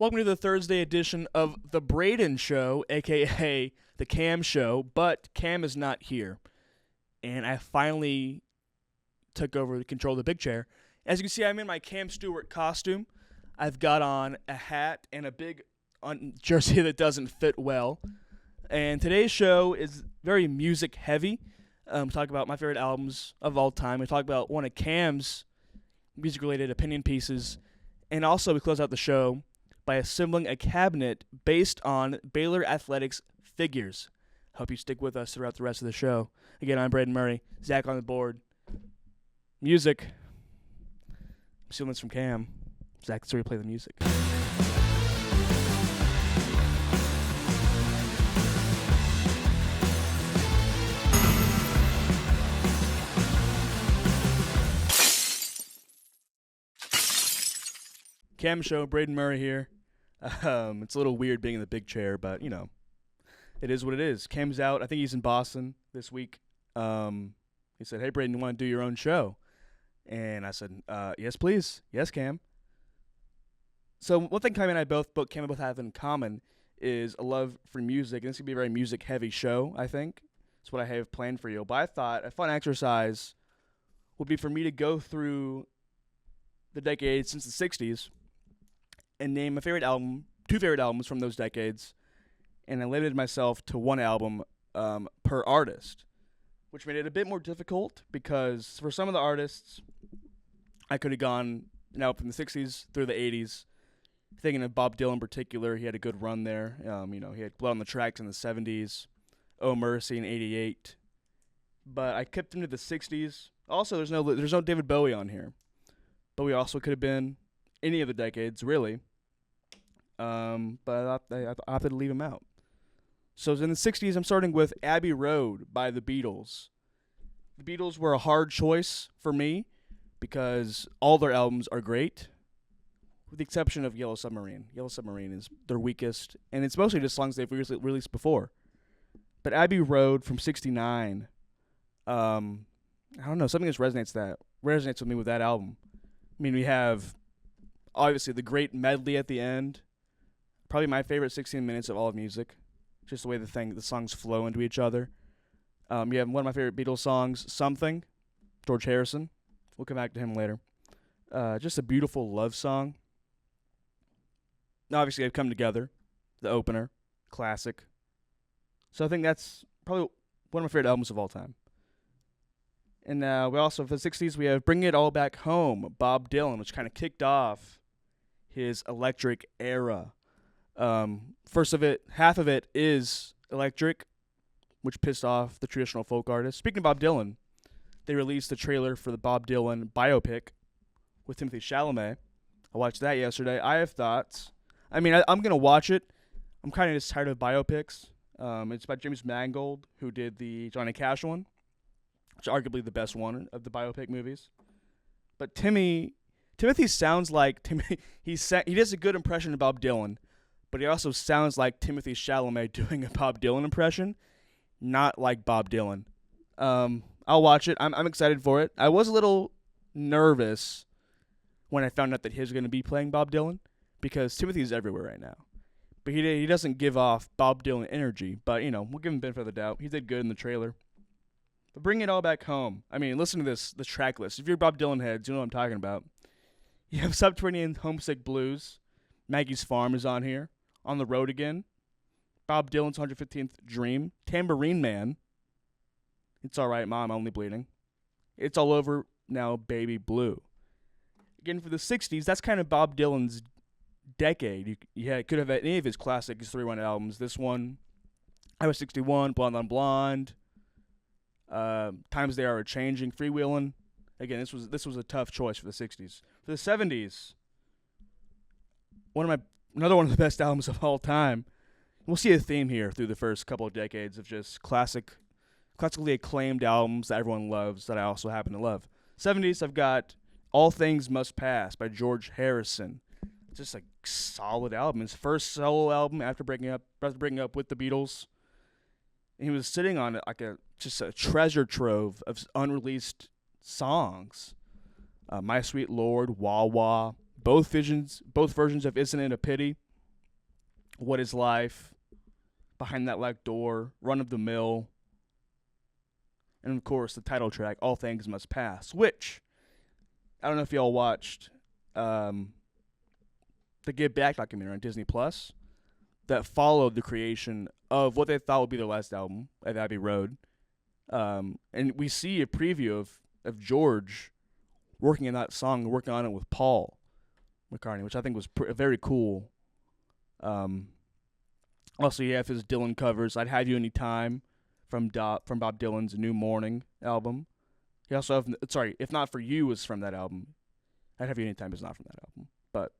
Welcome to the Thursday edition of the Braden Show, aka the Cam Show, but Cam is not here. And I finally took over the control of the big chair. As you can see, I'm in my Cam Stewart costume. I've got on a hat and a big jersey that doesn't fit well. And today's show is very music heavy. Talk about my favorite albums of all time. We talk about one of Cam's music-related opinion pieces. And also we close out the show by assembling a cabinet based on Baylor Athletics figures. Hope you stick with us throughout the rest of the show. Again, I'm Braden Murray. Zach on the board. Music. I'm stealing this from Cam. Zach, let's play the music. Cam Show, Braden Murray here. It's a little weird being in the big chair, but, you know, it is what it is. Cam's out. I think he's in Boston this week. He said, hey, Braden, you want to do your own show? And I said, yes, please. Yes, Cam. So one thing Cam and I both have in common is a love for music. And this is going to be a very music-heavy show, I think. That's what I have planned for you. But I thought a fun exercise would be for me to go through the decades since the 60s and name two favorite albums from those decades, and I limited myself to one album per artist, which made it a bit more difficult because for some of the artists, I could have gone from the 60s through the 80s. Thinking of Bob Dylan in particular, he had a good run there. He had Blood on the Tracks in the 70s, Oh Mercy in 88, but I kept him to the 60s. Also, there's no David Bowie on here, but we also could have been any of the decades, really. But I opted to leave him out. So in the 60s, I'm starting with Abbey Road by the Beatles. The Beatles were a hard choice for me because all their albums are great, with the exception of Yellow Submarine. Yellow Submarine is their weakest, and it's mostly just songs they've released before. But Abbey Road from 69, I don't know, something just resonates with me with that album. I mean, we have, obviously, the great medley at the end. Probably my favorite 16 minutes of all of music. Just the way the songs flow into each other. You have one of my favorite Beatles songs, Something, George Harrison. We'll come back to him later. Just a beautiful love song. Now, obviously, I've Come Together, the opener, classic. So I think that's probably one of my favorite albums of all time. And we also, for the 60s, we have Bring It All Back Home, Bob Dylan, which kind of kicked off his electric era. Half of it is electric, which pissed off the traditional folk artists. Speaking of Bob Dylan, they released the trailer for the Bob Dylan biopic with Timothy Chalamet. I watched that yesterday. I have thoughts. I mean, I'm going to watch it. I'm kind of just tired of biopics. It's by James Mangold, who did the Johnny Cash one, which is arguably the best one of the biopic movies. But Timothy sounds like Timothy. He does a good impression of Bob Dylan, but he also sounds like Timothy Chalamet doing a Bob Dylan impression, not like Bob Dylan. I'll watch it. I'm excited for it. I was a little nervous when I found out that he was going to be playing Bob Dylan because Timothy's everywhere right now. But he doesn't give off Bob Dylan energy. But, we'll give him the benefit of the doubt. He did good in the trailer. But Bring It All Back Home. I mean, listen to this track list. If you're Bob Dylan heads, you know what I'm talking about. You have Subterranean Homesick Blues. Maggie's Farm is on here. On the Road Again. Bob Dylan's 115th Dream. Tambourine Man. It's Alright, Mom, Only Bleeding. It's All Over Now, Baby Blue. Again, for the 60s, that's kind of Bob Dylan's decade. You could have had any of his classic 3-1 albums. This one, I Was 61, Blonde on Blonde, Times They Are A-Changing, Freewheelin'. Again, this was a tough choice for the 60s. For the 70s, another one of the best albums of all time. We'll see a theme here through the first couple of decades of just classically acclaimed albums that everyone loves that I also happen to love. 70s, I've got All Things Must Pass by George Harrison. Just a solid album. His first solo album after breaking up with the Beatles. And he was sitting on like a treasure trove of unreleased songs. My Sweet Lord, Wah Wah, both versions of Isn't It a Pity. What Is Life, Behind That Locked Door, Run of the Mill, and of course the title track, All Things Must Pass, which I don't know if y'all watched um, the Give Back documentary on Disney Plus that followed the creation of what they thought would be their last album at Abbey Road. And we see a preview of George working in that song, working on it with Paul McCartney, which I think was very cool. Also, you have his Dylan covers. I'd Have You Anytime from Bob Dylan's New Morning album. He also have If Not For You is from that album. I'd Have You Anytime is not from that album. But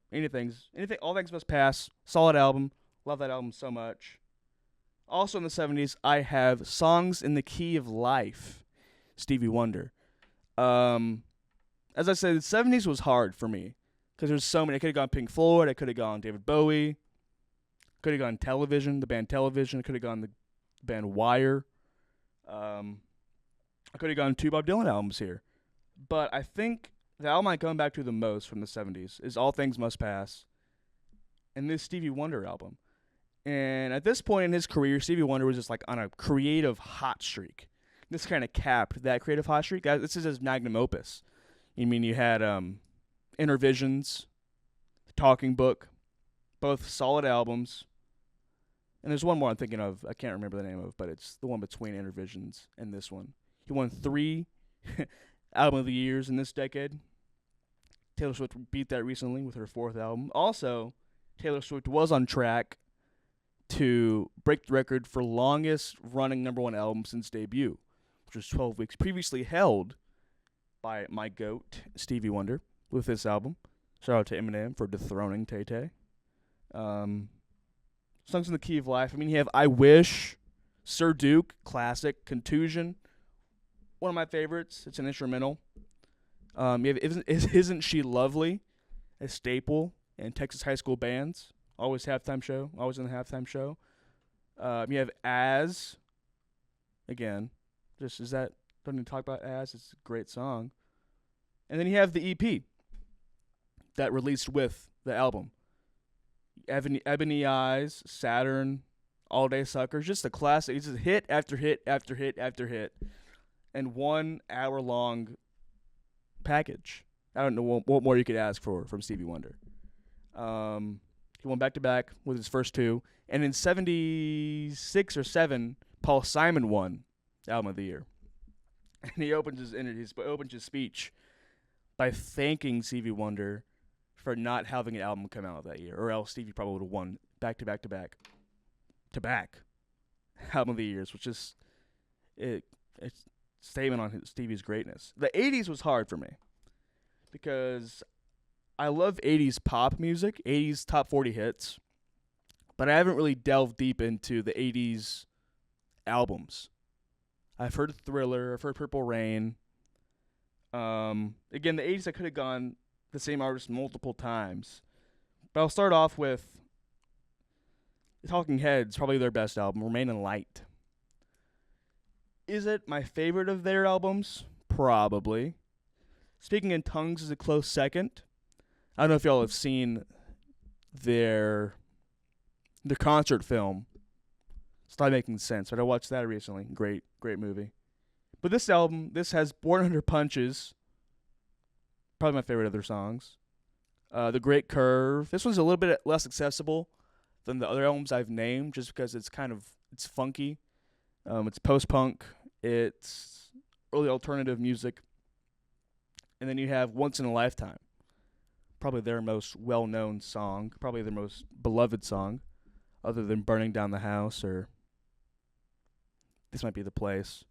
All Things Must Pass, solid album. Love that album so much. Also in the 70s, I have Songs in the Key of Life, Stevie Wonder. As I said, the 70s was hard for me because there's so many. I could have gone Pink Floyd. I could have gone David Bowie. Could have gone Television, the band Television. I could have gone the band Wire. I could have gone 2 Bob Dylan albums here. But I think the album I come back to the most from the 70s is All Things Must Pass and this Stevie Wonder album. And at this point in his career, Stevie Wonder was just like on a creative hot streak. This kind of capped that creative hot streak. This is his magnum opus. You mean you had Inner Visions, The Talking Book, both solid albums. And there's one more I'm thinking of. I can't remember the name of, but it's the one between Inner Visions and this one. He won 3 Album of the Years in this decade. Taylor Swift beat that recently with her 4th album. Also, Taylor Swift was on track to break the record for longest running #1 album since debut, which was 12 weeks, previously held by my GOAT, Stevie Wonder, with this album. Shout out to Eminem for dethroning Tay-Tay. Songs in the Key of Life. I mean, you have I Wish, Sir Duke, classic, Contusion, one of my favorites. It's an instrumental. You have Isn't She Lovely, a staple in Texas high school bands. Always in the halftime show. You have As, again, don't need to talk about As, it's a great song. And then you have the EP that released with the album. Ebony Eyes, Saturn, All Day Suckers, just a classic. It's just hit after hit after hit after hit, and 1 hour long package. I don't know what more you could ask for from Stevie Wonder. He won back-to-back with his first 2. And in 76 or 7, Paul Simon won Album of the Year. And he opens his speech by thanking Stevie Wonder for not having an album come out that year, or else Stevie probably would have won back Album of the Years, which is it's a statement on Stevie's greatness. The 80s was hard for me because I love 80s pop music, 80s top 40 hits, but I haven't really delved deep into the 80s albums. I've heard Thriller, I've heard Purple Rain. Again, the 80s I could have gone the same artist multiple times. But I'll start off with the Talking Heads, probably their best album, Remain in Light. Is it my favorite of their albums? Probably. Speaking in Tongues is a close second. I don't know if y'all have seen their concert film. It's not making sense, but I watched that recently. Great movie. But this album, this has Born Under Punches, probably my favorite of their songs. The Great Curve. This one's a little bit less accessible than the other albums I've named, just because it's funky. It's post-punk. It's early alternative music. And then you have Once in a Lifetime. Probably their most well-known song. Probably their most beloved song. Other than Burning Down the House or This Might Be the Place.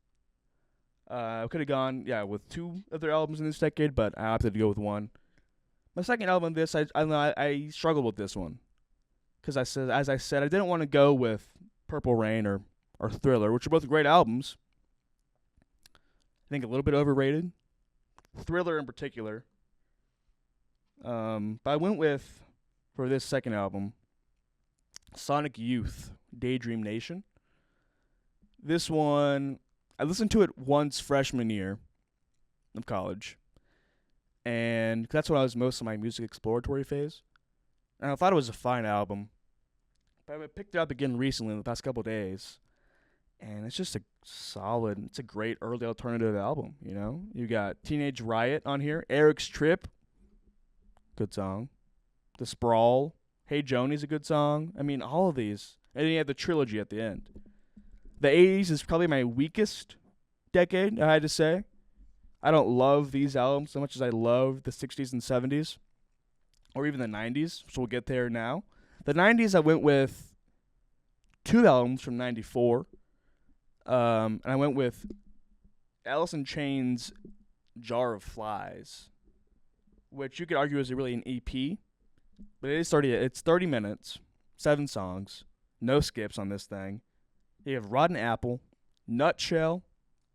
I could have gone, with 2 of their albums in this decade, but I opted to go with 1. My second album, I struggled with this one. Because as I said, I didn't want to go with Purple Rain or Thriller, which are both great albums. I think a little bit overrated. Thriller in particular. But I went with, for this second album, Sonic Youth, Daydream Nation. This one, I listened to it once freshman year of college. And that's when I was most of my music exploratory phase. And I thought it was a fine album. But I picked it up again recently in the past couple days, and it's just it's a great early alternative album. You know, you got Teenage Riot on here, Eric's Trip, good song, The Sprawl, Hey Joni's a good song. I mean, all of these, and then you have the trilogy at the end. The 80s is probably my weakest decade, I had to say. I don't love these albums so much as I love the 60s and 70s, or even the 90s, so we'll get there now. The 90s, I went with 2 albums from 94. And I went with Alice in Chains' Jar of Flies, which you could argue is really an EP, but it's 30 minutes, 7 songs, no skips on this thing. You have Rotten Apple, Nutshell,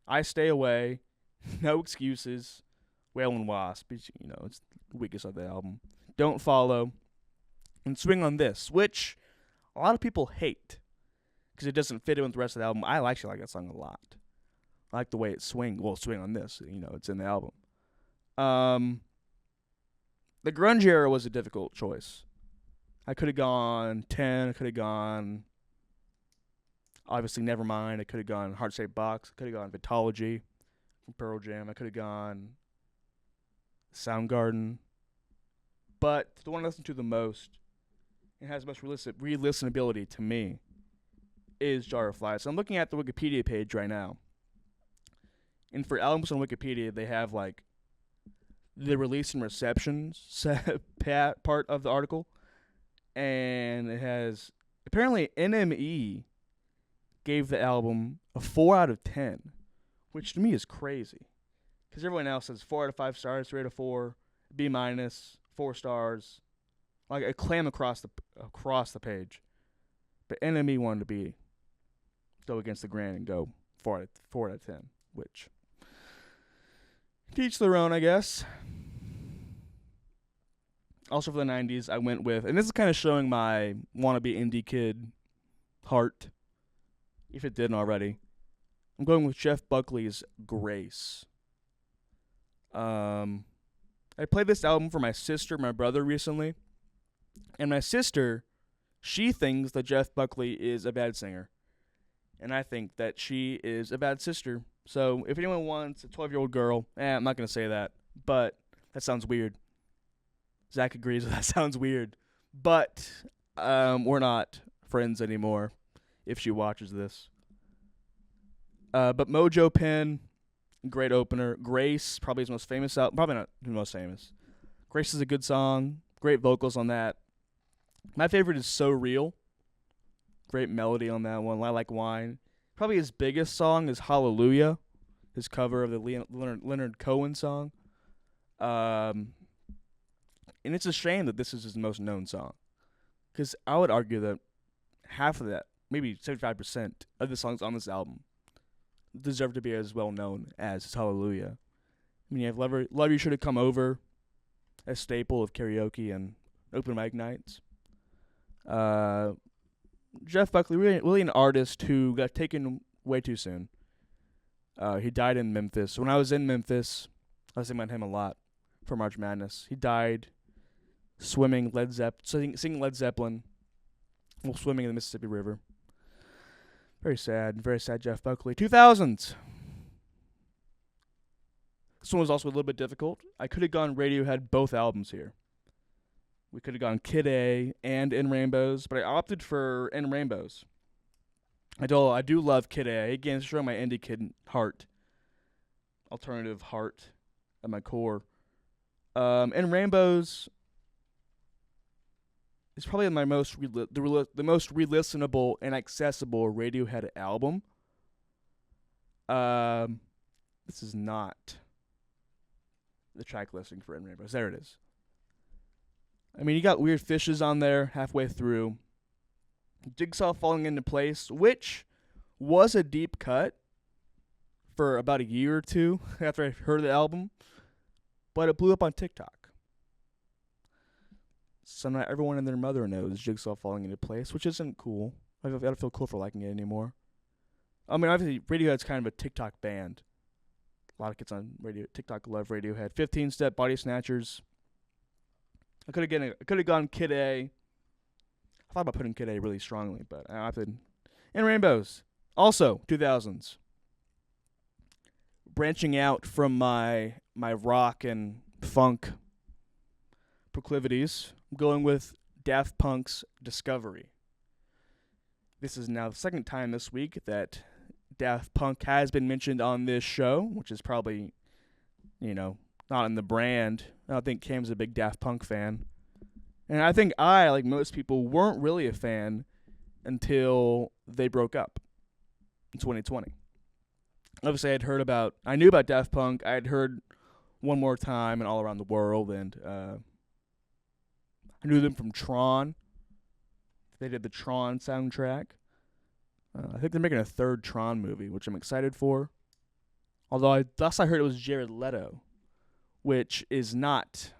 I Stay Away, No Excuses, Whale and Wasp, it's the weakest of the album, Don't Follow, and Swing on This, which a lot of people hate because it doesn't fit in with the rest of the album. I actually like that song a lot. I like the way it swings. Well, Swing on This, it's in the album. The grunge era was a difficult choice. I could have gone 10. I could have gone, obviously, Nevermind. I could have gone Heart Shaped Box. I could have gone Vitology from Pearl Jam. I could have gone Soundgarden. But the one I listen to the most and has the most re-listenability to me is Jar of Flies. So I'm looking at the Wikipedia page right now. And for albums on Wikipedia, they have like the release and receptions part of the article. And it has, apparently NME gave the album a 4 out of 10, which to me is crazy. Because everyone else says 4 out of 5 stars, 3 out of 4, B minus, 4 stars. Like a clam across the page. But NME wanted to go against the grain and go 4 out of 10, which teach their own, I guess. Also for the 90s, I went with, and this is kind of showing my wannabe indie kid heart, if it didn't already. I'm going with Jeff Buckley's Grace. I played this album for my sister and my brother recently, and my sister, she thinks that Jeff Buckley is a bad singer, and I think that she is a bad sister. So if anyone wants a 12-year-old girl, I'm not going to say that, but that sounds weird. Zach agrees that sounds weird. But we're not friends anymore if she watches this. But Mojo Pen, great opener. Grace, probably his most famous album. Probably not the most famous. Grace is a good song. Great vocals on that. My favorite is So Real. Great melody on that one. I Like Wine. Probably his biggest song is Hallelujah, his cover of the Leonard Cohen song. And it's a shame that this is his most known song. Because I would argue that half of that, maybe 75% of the songs on this album deserve to be as well known as Hallelujah. I mean, you have Love You Should Have Come Over, a staple of karaoke and open mic nights. Jeff Buckley, really an artist who got taken way too soon. He died in Memphis. When I was in Memphis, I was thinking about him a lot for March Madness. He died singing Led Zeppelin while swimming in the Mississippi River. Very sad Jeff Buckley. 2000s. This one was also a little bit difficult. I could have gone Radiohead, both albums here. We could have gone Kid A and In Rainbows, but I opted for In Rainbows. I do love Kid A. Again, it's showing my indie kid heart. Alternative heart at my core. In Rainbows is probably my the most re-listenable and accessible Radiohead album. This is not the track listing for In Rainbows. There it is. I mean, you got Weird Fishes on there halfway through. Jigsaw Falling Into Place, which was a deep cut for about a year or two after I heard the album, but it blew up on TikTok. So not everyone and their mother knows Jigsaw Falling Into Place, which isn't cool. I don't feel cool for liking it anymore. I mean, obviously, Radiohead's kind of a TikTok band. A lot of kids on TikTok love Radiohead. 15 Step, Body Snatchers. I could have gone Kid A. thought about putting Kid A really strongly, but I opted in Rainbows. Also, 2000s. Branching out from my rock and funk proclivities, I'm going with Daft Punk's Discovery. This is now the second time this week that Daft Punk has been mentioned on this show, which is probably, not in the brand. I don't think Cam's a big Daft Punk fan. And I think I, like most people, weren't really a fan until they broke up in 2020. Obviously, I knew about Daft Punk. I had heard One More Time and All Around the World, and I knew them from Tron. They did the Tron soundtrack. I think they're making a third Tron movie, which I'm excited for. Although last I heard it was Jared Leto, which is not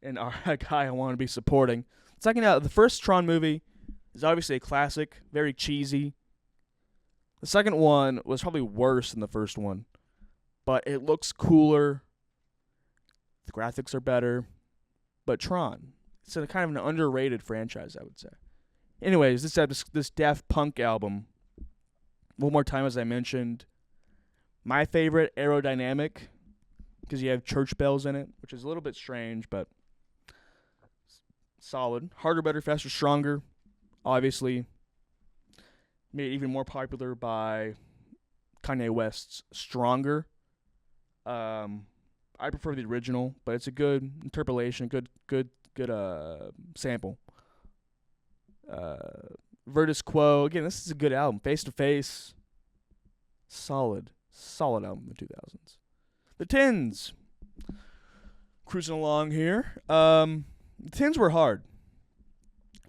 a guy I want to be supporting. The first Tron movie is obviously a classic, very cheesy. The second one was probably worse than the first one, but it looks cooler. The graphics are better. But Tron, it's a kind of an underrated franchise, I would say. Anyways, this Daft Punk album, one more time as I mentioned, my favorite, Aerodynamic, because you have church bells in it, which is a little bit strange, but solid. Harder, Better, Faster, Stronger, obviously made even more popular by Kanye West's Stronger. I prefer the original, but it's a good interpolation, good sample. Virtus Quo, again, this is a good album. Face to Face, solid album in the 2000s. The Tins, cruising along here. The Tins were hard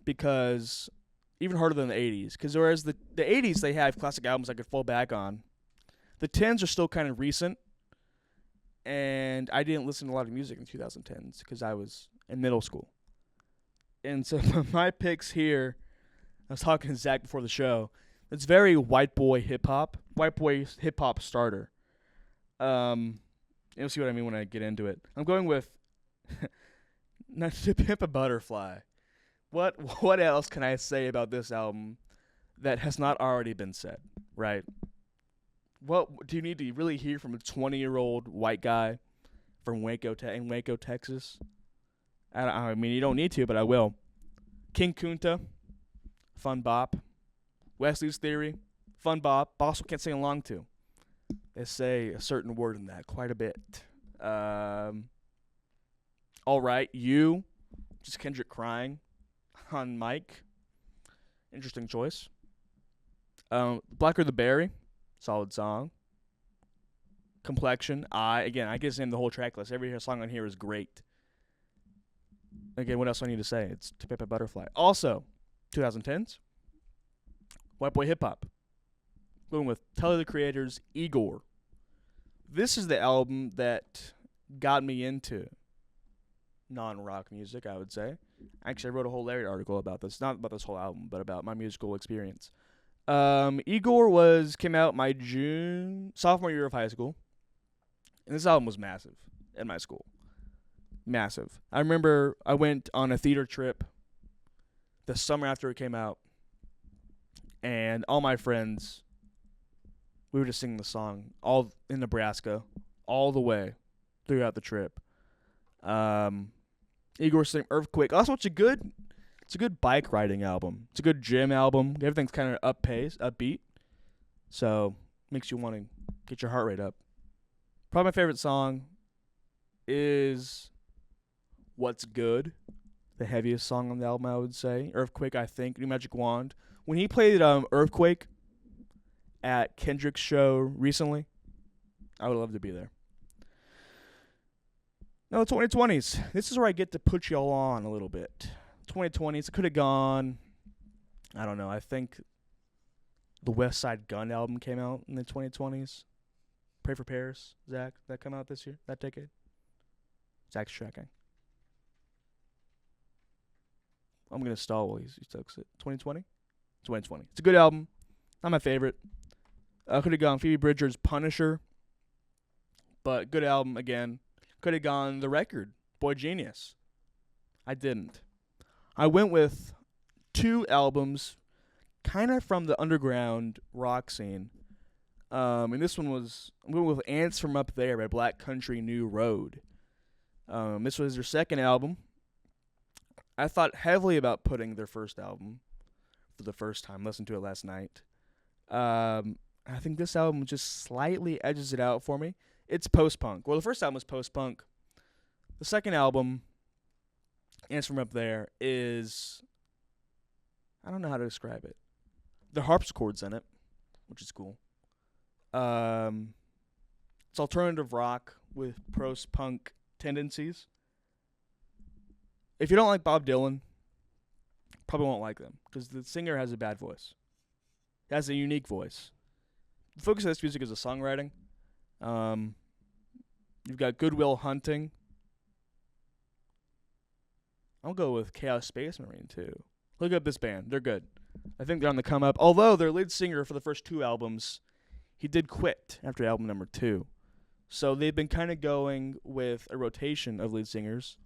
because even harder than the 80s. Because whereas the 80s, they have classic albums I could fall back on. The 10s are still kind of recent. And I didn't listen to a lot of music in the 2010s because I was in middle school. And so my picks here, I was talking to Zach before the show. It's very white boy hip-hop starter. You'll see what I mean when I get into it. I'm going with not to Pimp a Butterfly. What else can I say about this album that has not already been said, right? What do you need to really hear from a 20-year-old white guy from Waco, Texas? I mean, you don't need to, but I will. King Kunta, fun bop. Wesley's Theory, fun bop. Also can't sing along to. They say a certain word in that quite a bit. All Right, You, just Kendrick crying on mic. Interesting choice. Blacker the Berry, solid song. Complexion, I can just name the whole track list. Every song on here is great. Again, what else do I need to say? It's To Pimp a Butterfly. Also, 2010s, white boy hip hop. Going with Tyler the Creator's Igor. This is the album that got me into non-rock music, I would say. Actually, I wrote a whole Larry article about this. Not about this whole album, but about my musical experience. Igor came out my sophomore year of high school. And this album was massive at my school. Massive. I remember I went on a theater trip the summer after it came out. And all my friends, we were just singing the song all in Nebraska, all the way throughout the trip. Igor sang Earthquake. Also, it's a good bike riding album. It's a good gym album. Everything's kind of upbeat. So, makes you want to get your heart rate up. Probably my favorite song is What's Good. The heaviest song on the album, I would say. Earthquake, I think. New Magic Wand. When he played Earthquake at Kendrick's show recently, I would love to be there. No, 2020s. This is where I get to put y'all on a little bit. 2020s. It could have gone, I don't know. I think the West Side Gun album came out in the 2020s. Pray for Paris, Zach. That come out this year? That decade? Zach's checking. I'm going to stall while he takes it. 2020? 2020. It's a good album. Not my favorite. Could have gone Phoebe Bridgers' Punisher. But good album again. Could have gone The Record, Boy Genius. I didn't. I went with 2 albums, kind of from the underground rock scene. And this one was, I'm going with Ants From Up There by Black Country New Road. This was their second album. I thought heavily about putting their first album for the first time. Listened to it last night. I think this album just slightly edges it out for me. It's post-punk. Well, the first album was post-punk. The second album, Ants From Up There, is, I don't know how to describe it. There are harpsichords in it, which is cool. It's alternative rock with post-punk tendencies. If you don't like Bob Dylan, probably won't like them because the singer has a bad voice. He has a unique voice. The focus of this music is the songwriting. You've got Good Will Hunting. I'll go with Chaos Space Marine too. Look up this band. They're good. I think they're on the come up. Although their lead singer for the first 2 albums, he did quit after album number 2. So they've been kind of going with a rotation of lead singers.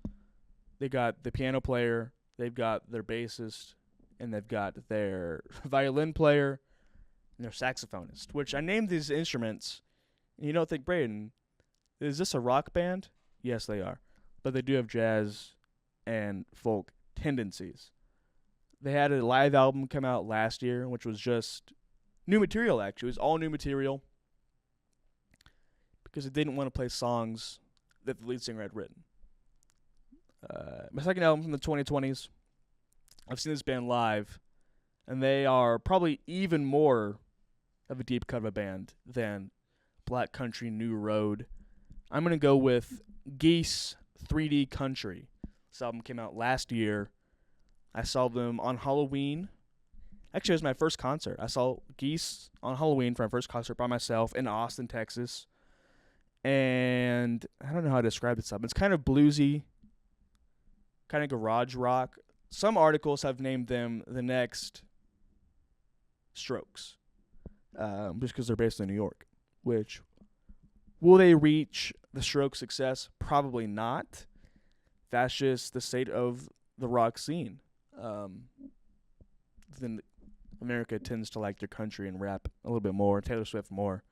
They got the piano player, they've got their bassist, and they've got their violin player and their saxophonist, which I named these instruments. And you don't think, Braden, is this a rock band? Yes, they are. But they do have jazz and folk tendencies. They had a live album come out last year, which was just new material, actually. It was all new material because they didn't want to play songs that the lead singer had written. My second album from the 2020s, I've seen this band live, and they are probably even more of a deep cut of a band than Black Country New Road. I'm going to go with Geese 3D Country. This album came out last year. I saw them on Halloween. Actually, it was my first concert. I saw Geese on Halloween for my first concert by myself in Austin, Texas. And I don't know how to describe this album. It's kind of bluesy, kind of garage rock. Some articles have named them the next Strokes, just because they're based in New York. Which, will they reach the Strokes' success? Probably not. That's just the state of the rock scene. Then America tends to like their country and rap a little bit more. Taylor Swift more.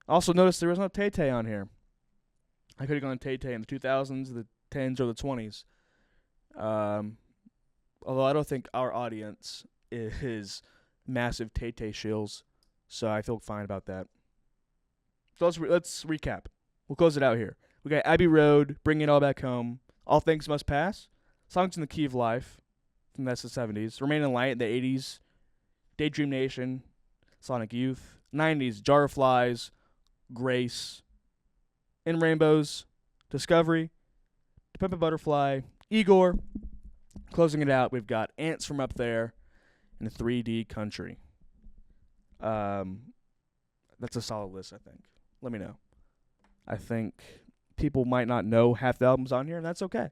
Also notice there was no Tay-Tay on here. I could have gone Tay-Tay in the 2000s, the 10s, or the 20s. Although I don't think our audience is massive Tay-Tay shills, so I feel fine about that. So let's recap. We'll close it out here. We got Abbey Road, Bring It All Back Home, All Things Must Pass, Songs in the Key of Life, from that's the 70s, Remain in Light in the 80s, Daydream Nation, Sonic Youth, 90s, Jar of Flies, Grace, In Rainbows, Discovery, To Pimp a Butterfly, Igor. Closing it out, we've got Ants From Up There and 3D Country. That's a solid list, I think. Let me know. I think people might not know half the albums on here, and that's okay.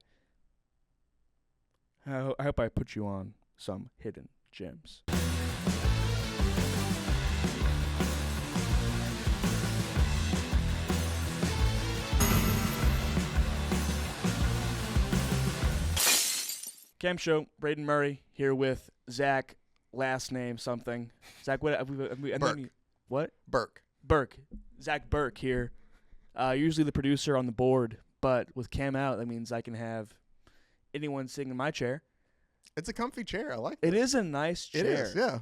I hope I put you on some hidden gems. Cam Show, Braden Murray here with Zach, last name something. Zach, what? Burke. What? Burke. Zach Burke here. Usually the producer on the board, but with Cam out, that means I can have anyone sitting in my chair. It's a comfy chair. I like it. It is a nice chair. It is, yeah.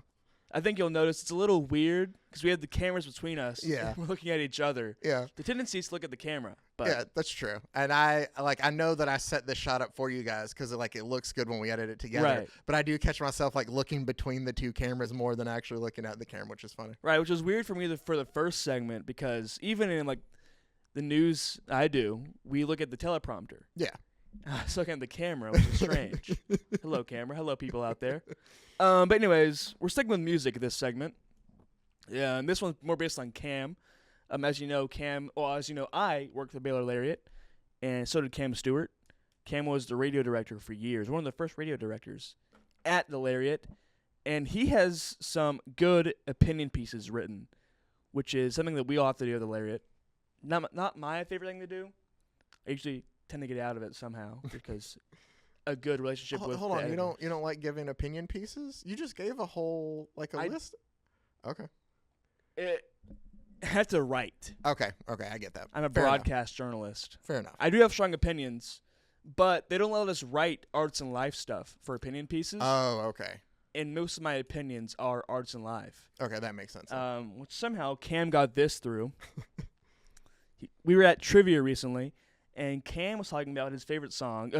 I think you'll notice it's a little weird because we have the cameras between us. Yeah. And we're looking at each other. Yeah. The tendency is to look at the camera. But yeah, that's true. And I know that I set this shot up for you guys because it looks good when we edit it together. Right. But I do catch myself looking between the two cameras more than actually looking at the camera, which is funny. Right, which is weird for me for the first segment because even in the news I do, we look at the teleprompter. Yeah. I was looking at the camera, which is strange. Hello, camera. Hello, people out there. But anyways, we're sticking with music this segment. Yeah, and this one's more based on Cam. As you know, I worked at the Baylor Lariat, and so did Cam Stewart. Cam was the radio director for years, one of the first radio directors at the Lariat, and he has some good opinion pieces written, which is something that we all have to do at the Lariat. Not my favorite thing to do. I usually tend to get out of it somehow because a good relationship with. Hold the on, editor. you don't like giving opinion pieces? You just gave a whole a list. Okay. That's a right. Okay, I get that. I'm a Fair broadcast journalist. Fair enough. I do have strong opinions, but they don't let us write arts and life stuff for opinion pieces. Oh, okay. And most of my opinions are arts and life. Okay, that makes sense. Which somehow Cam got this through. We were at trivia recently, and Cam was talking about his favorite songs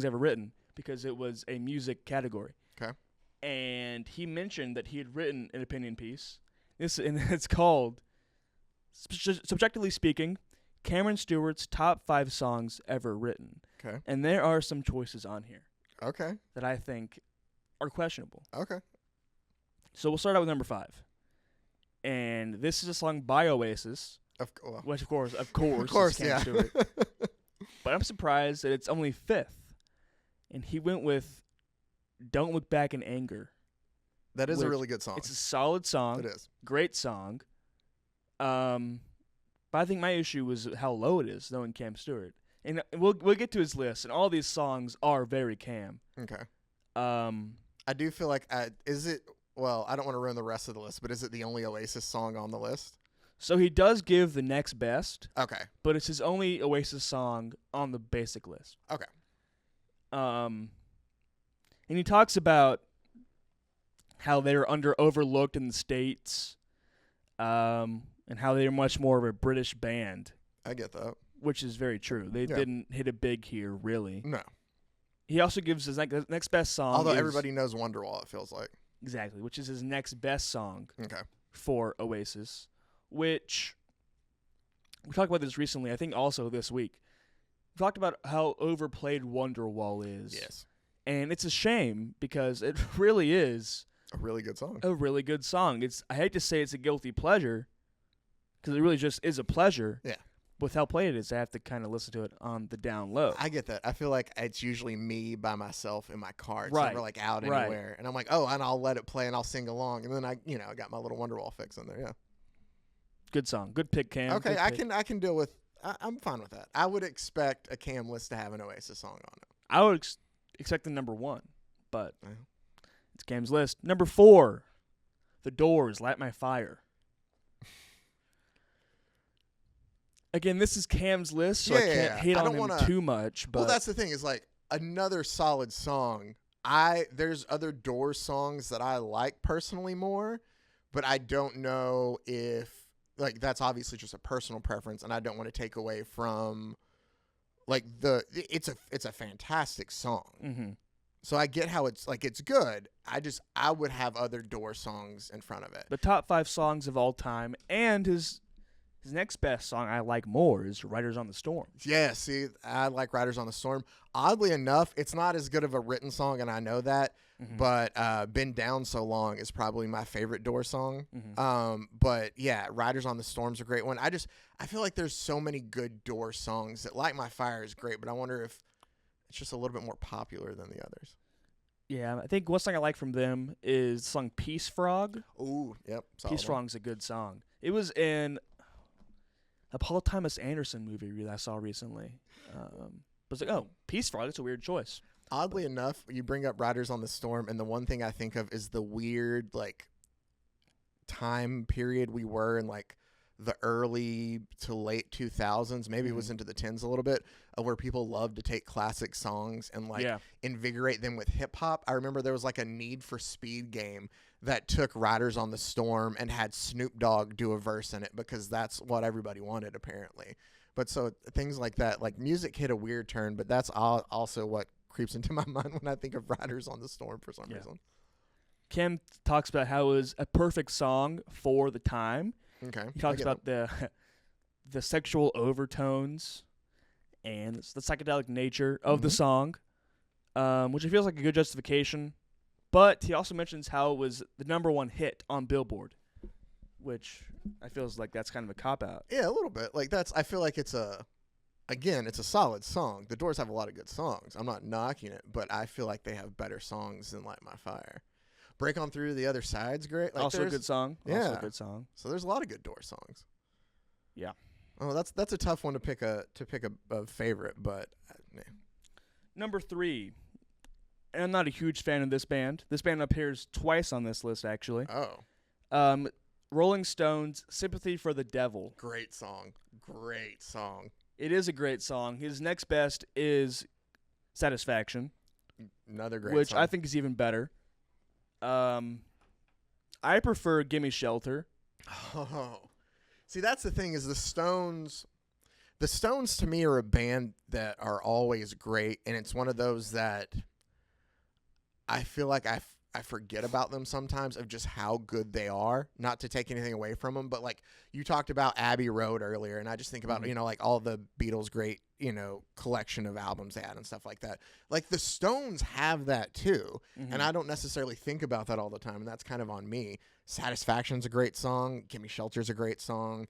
ever written because it was a music category. Okay. And he mentioned that he had written an opinion piece. And it's called, Subjectively Speaking, Cameron Stewart's Top 5 Songs Ever Written. Okay. And there are some choices on here Okay. that I think are questionable. Okay. So we'll start out with number 5. And this is a song by Oasis, Well, which of course, of course, Cam yeah. Stewart. But I'm surprised that it's only 5th. And he went with Don't Look Back in Anger. That is a which really good song. It's a solid song. It is. Great song. But I think my issue was how low it is, knowing Cam Stewart. And we'll get to his list, and all these songs are very Cam. Okay. Um, I do feel like is it? Well, I don't want to ruin the rest of the list, but is it the only Oasis song on the list? So he does give the next best, Okay. but it's his only Oasis song on the basic list. Okay. And he talks about how they're overlooked in the States, and how they're much more of a British band, I get that. which is very true. They Yeah. didn't hit it big here, really. No. He also gives his next best song. Although is- everybody knows Wonderwall, it feels like. Exactly, which is his next best song Okay. for Oasis, which we talked about this recently, I think also this week. We talked about how overplayed Wonderwall is. Yes. And it's a shame because it really is A really good song. a really good song. I hate to say it's a guilty pleasure because it really just is a pleasure. Yeah. With how played it is, I have to kind of listen to it on the down low. I get that. I feel like it's usually me by myself in my car. It's Right. never like out Right. anywhere. And I'm like, oh, and I'll let it play and I'll sing along. And then I got my little Wonderwall fix in there. Yeah. Good song. Good pick, Cam. Okay, Good I pick. can deal with. I'm fine with that. I would expect a Cam list to have an Oasis song on it. I would expect the number 1, but Yeah. it's Cam's list. Number 4, The Doors, Light My Fire. Again, this is Cam's list, so I can't hate I on don't him wanna- too much. But Well, that's the thing is like another solid song. There's other Doors songs that I like personally more, but I don't know if like that's obviously just a personal preference, and I don't want to take away from like it's a fantastic song. Mm-hmm. So I get how it's good. I would have other Doors songs in front of it. The top 5 songs of all time, and his next best song I like more is Riders on the Storm. Yeah, see, I like Riders on the Storm. Oddly enough, it's not as good of a written song, and I know that, Mhm. but Been Down So Long is probably my favorite Doors song. Mhm. But yeah, Riders on the Storm's a great one. I feel like there's so many good Doors songs that Light My Fire is great, but I wonder if it's just a little bit more popular than the others. Yeah, I think one song I like from them is the song Peace Frog. Ooh, yep. solid Peace one. Frog's a good song. It was in a Paul Thomas Anderson movie that I saw recently. But it's like, oh, Peace Frog, that's a weird choice. Oddly enough, you bring up Riders on the Storm, and the one thing I think of is the weird, like, time period we were in, like, the early to late 2000s. Maybe it was into the 10s a little bit, where people loved to take classic songs and, like, Yeah. invigorate them with hip-hop. I remember there was, like, a Need for Speed game that took Riders on the Storm and had Snoop Dogg do a verse in it because that's what everybody wanted, apparently. But so things like that, like music hit a weird turn, but that's also what creeps into my mind when I think of Riders on the Storm for some reason. Kim talks about how it was a perfect song for the time. Okay. He talks about the sexual overtones and the psychedelic nature of the song, which feels like a good justification. But he also mentions how it was the number 1 hit on Billboard, which I feel like that's kind of a cop-out. Yeah, a little bit. Like I feel like it's a solid song. The Doors have a lot of good songs. I'm not knocking it, but I feel like they have better songs than Light My Fire. Break On Through to the Other Side's great. Like Also a good song. Yeah. Also a good song. So there's a lot of good Doors songs. Yeah. Oh, that's a tough one to pick a favorite, but Number 3, and I'm not a huge fan of this band. This band appears twice on this list, actually. Oh. Rolling Stones, Sympathy for the Devil. Great song. Great song. It is a great song. His next best is Satisfaction, Another great which song. I think is even better. I prefer Gimme Shelter. Oh. See, that's the thing is the Stones to me are a band that are always great, and it's one of those that I feel like I forget about them sometimes of just how good they are. Not to take anything away from them, but like you talked about Abbey Road earlier, and I just think about, like all the Beatles' great, collection of albums they had and stuff like that. Like the Stones have that too, and I don't necessarily think about that all the time, and that's kind of on me. Satisfaction's a great song. Gimme Shelter's a great song.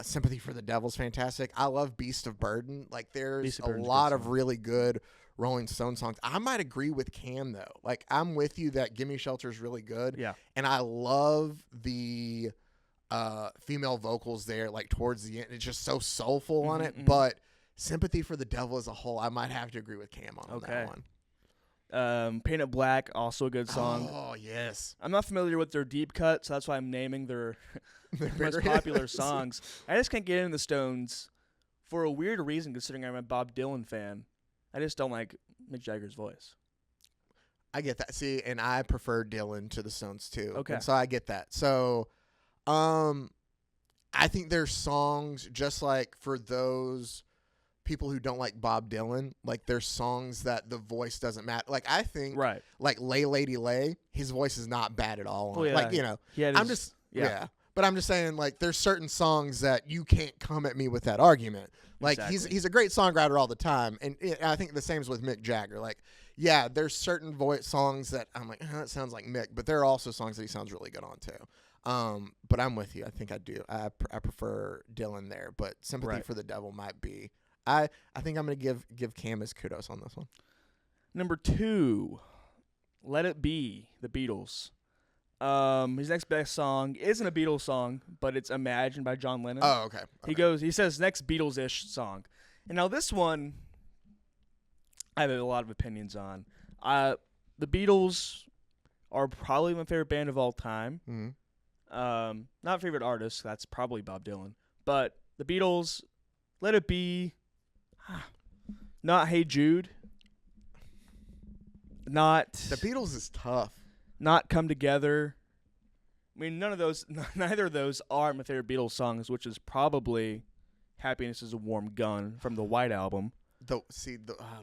Sympathy for the Devil's fantastic. I love Beast of Burden. Like there's a lot of really good Rolling Stone songs. I might agree with Cam though. Like I'm with you that Gimme Shelter is really good. Yeah. And I love the female vocals there, like towards the end. It's just so soulful on it. But Sympathy for the Devil as a whole, I might have to agree with Cam on that one. Painted Black, also a good song. Oh, yes. I'm not familiar with their deep cut, so that's why I'm naming their most popular songs. I just can't get into the Stones for a weird reason, considering I'm a Bob Dylan fan. I just don't like Mick Jagger's voice. I get that. See, and I prefer Dylan to the Stones too. Okay. And so I get that. So I think there's songs just like for those people who don't like Bob Dylan, like there's songs that the voice doesn't matter. Like I think like Lay Lady Lay, his voice is not bad at all. Yeah. Like, I'm just But I'm just saying, like, there's certain songs that you can't come at me with that argument. Like, he's a great songwriter all the time, and I think the same is with Mick Jagger. Like, yeah, there's certain songs that I'm like, that sounds like Mick, but there are also songs that he sounds really good on too. But I'm with you. I think I do. I prefer Dylan there, but Sympathy for the Devil might be. I think I'm gonna give Cam his kudos on this one. Number 2, Let It Be, the Beatles. His next best song isn't a Beatles song, but it's Imagine by John Lennon. Oh, okay. He says next Beatles-ish song. And now this one, I have a lot of opinions on. The Beatles are probably my favorite band of all time. Mm-hmm. Not favorite artist, that's probably Bob Dylan. But the Beatles, Let It Be, not Hey Jude, not... The Beatles is tough. Not Come Together. I mean, neither of those are my favorite Beatles songs, which is probably Happiness is a Warm Gun from the White Album. I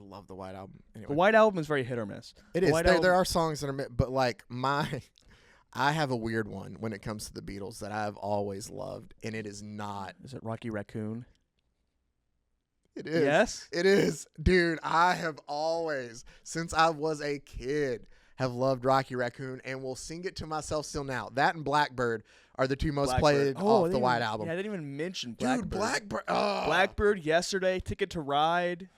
love the White Album. Anyway. The White Album is very hit or miss. It is. There are songs that are, but like I have a weird one when it comes to the Beatles that I've always loved, and it is not. Is it Rocky Raccoon? It is. Yes? It is. Dude, I have always, since I was a kid, have loved Rocky Raccoon and will sing it to myself still now. That and Blackbird are the two most played off the White Album. Yeah, I didn't even mention Blackbird. Dude, Blackbird. Oh. Blackbird, Yesterday, Ticket to Ride,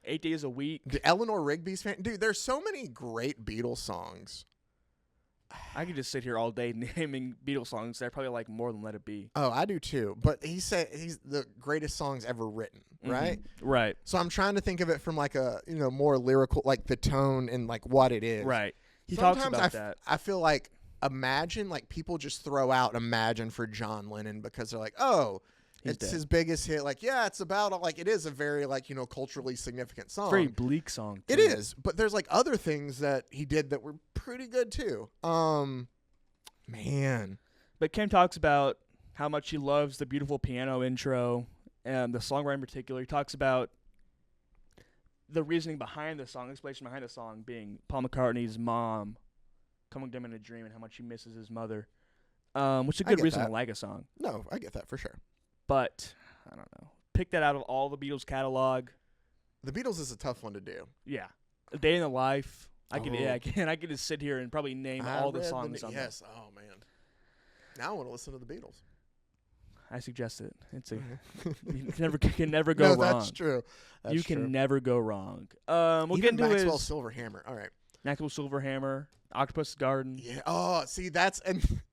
8 Days a Week. Eleanor Rigby's fan. Dude, there's so many great Beatles songs. I could just sit here all day naming Beatles songs that I probably like more than Let It Be. Oh, I do too. But he said he's the greatest songs ever written, right? Mm-hmm. Right. So I'm trying to think of it from like a more lyrical, like the tone and like what it is. Right. He Sometimes talks about that. I feel like Imagine, like people just throw out Imagine for John Lennon because they're like, oh, it's his biggest hit. Like, yeah, it's about like it is a very like culturally significant song. Very bleak song. It is, but there's like other things that he did that were pretty good too. Man. But Kim talks about how much he loves the beautiful piano intro and the songwriter in particular. He talks about the reasoning behind the song, the explanation behind the song being Paul McCartney's mom coming to him in a dream and how much he misses his mother, which is a good reason to like a song. No, I get that for sure. But, I don't know. Pick that out of all the Beatles catalog. The Beatles is a tough one to do. Yeah. A Day in the Life. I could just sit here and probably name all the songs on Yes. Oh, man. Now I want to listen to the Beatles. I suggest it. You can never go wrong. That's true. You can never go wrong. We'll get into Maxwell Silverhammer. All right. Maxwell Silverhammer, Octopus Garden. Yeah. Oh, see, that's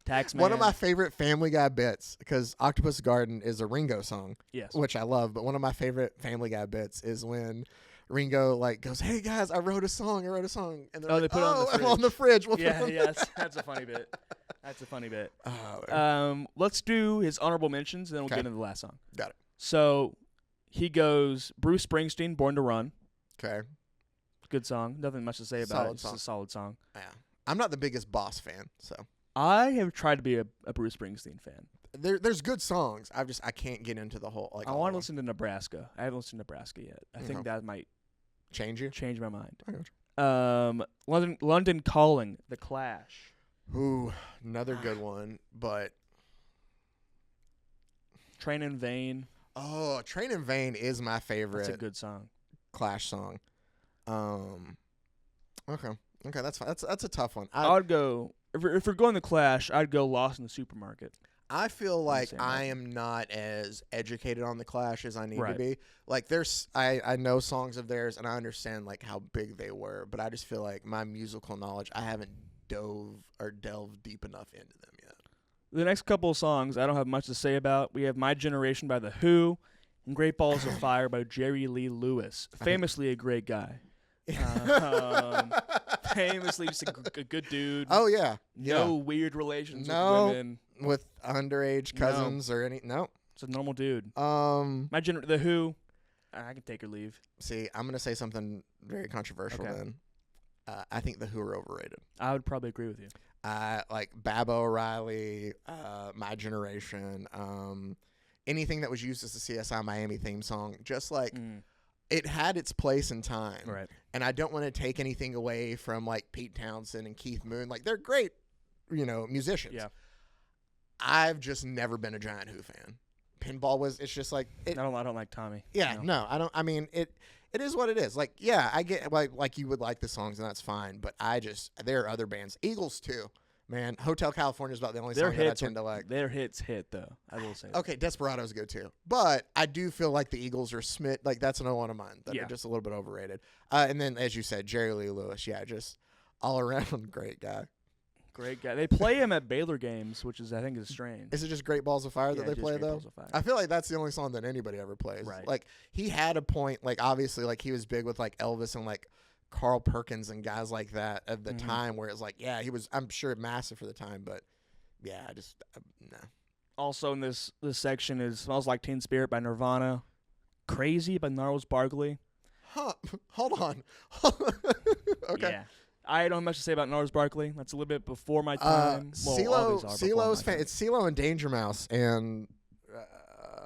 Taxman. One of my favorite Family Guy bits, because Octopus Garden is a Ringo song, yes, which I love. But one of my favorite Family Guy bits is when Ringo like goes, "Hey guys, I wrote a song," and they're Oh, like, they put it on the I'm on the fridge. We'll put it Yeah, on yeah, that's a funny bit. That's a funny bit. man. Let's do his honorable mentions, and then we'll Okay. get into the last song. Got it. So he goes Bruce Springsteen, "Born to Run." Okay. Good song. Nothing much to say about Solid it. It's just a solid song. Yeah. I'm not the biggest Boss fan, so I have tried to be a Bruce Springsteen fan. there's good songs. I can't get into the whole like. I all want of to them. listen to Nebraska. I haven't listened to Nebraska yet. I think Okay. that might Change you. change my mind. I got London Calling, The Clash. Ooh, another good one, but Train in Vain. oh, Train in Vain is my favorite That's a good song. Clash song. Okay, that's fine. That's a tough one. I would go if we're going The Clash. I'd go Lost in the Supermarket. I feel like same I way. am not as educated on the Clash as I need to Right. be. Like I know songs of theirs and I understand like how big they were, but I just feel like my musical knowledge, I haven't delved deep enough into them yet. The next couple of songs I don't have much to say about. We have My Generation by The Who and Great Balls of Fire by Jerry Lee Lewis. Famously a great guy. Famously just a good dude. Oh yeah. No weird relations No. with women. With underage cousins or any no. It's a normal dude. The Who, I can take or leave. See, I'm gonna say something very controversial Okay. then. I think the Who are overrated. I would probably agree with you. Like Baba O'Reilly, My Generation, anything that was used as the CSI Miami theme song, just like it had its place in time. Right. And I don't want to take anything away from like Pete Townsend and Keith Moon. Like they're great, musicians. Yeah. I've just never been a giant Who fan. Pinball it's just like I don't like Tommy. yeah, No. no, I don't. I mean, it is what it is. Like, yeah, I get like you would like the songs and that's fine, but there are other bands, Eagles too, man. Hotel California is about the only Their song that I hits tend to like. Their hits hit though. I will say. Okay, Desperado's good too, but I do feel like the Eagles are like that's another one of mine that Yeah. are just a little bit overrated. And then as you said, Jerry Lee Lewis, yeah, just all around great guy. Great guy. They play him at Baylor games, which I think is strange. Is it just Great Balls of Fire that Yeah, they just play Great though? Balls of Fire. I feel like that's the only song that anybody ever plays. Right. Like he had a point. Like obviously, like he was big with like Elvis and like Carl Perkins and guys like that at the time. Where it's like, yeah, he was. I'm sure massive for the time, but yeah, I just no. Also in this section is Smells Like Teen Spirit by Nirvana, Crazy by Gnarls Barkley. Huh? Hold on. Okay. Yeah. I don't have much to say about Gnarls Barkley. That's a little bit before my time. All these are before CeeLo's my fan. time. It's CeeLo and Danger Mouse, and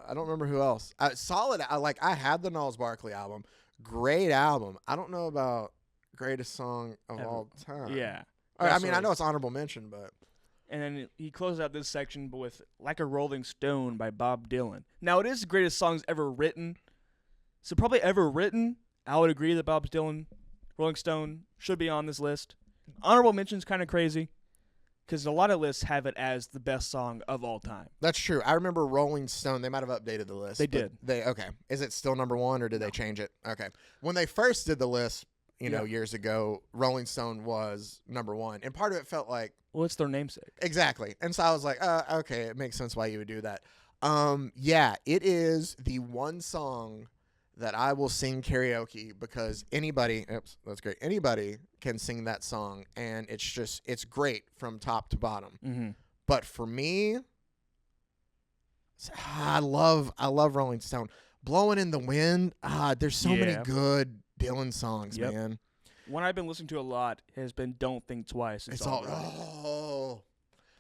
I don't remember who else. Solid. I had the Gnarls Barkley album. Great album. I don't know about greatest song of Ever. all time. Yeah. All right, I mean, I Also- know it's honorable mention, but And then he closes out this section with Like a Rolling Stone by Bob Dylan. Now, it is the greatest songs ever written. So probably ever written. I would agree that Bob Dylan, Rolling Stone, should be on this list. Honorable mention's kind of crazy because a lot of lists have it as the best song of all time. that's true. I remember Rolling Stone. They might have updated the list. They but did. Okay. Is it still number one, or did they change it? Okay. When they first did the list, years ago, Rolling Stone was number one, and part of it felt like Well, it's their namesake. exactly. And so I was like, okay, it makes sense why you would do that. Yeah, it is the one song that I will sing karaoke because anybody can sing that song, and it's great from top to bottom. Mm-hmm. But for me, I love Rolling Stone. Blowing in the Wind. There's so many Yeah. good Dylan songs, Yep. man. One I've been listening to a lot has been Don't Think Twice. It's all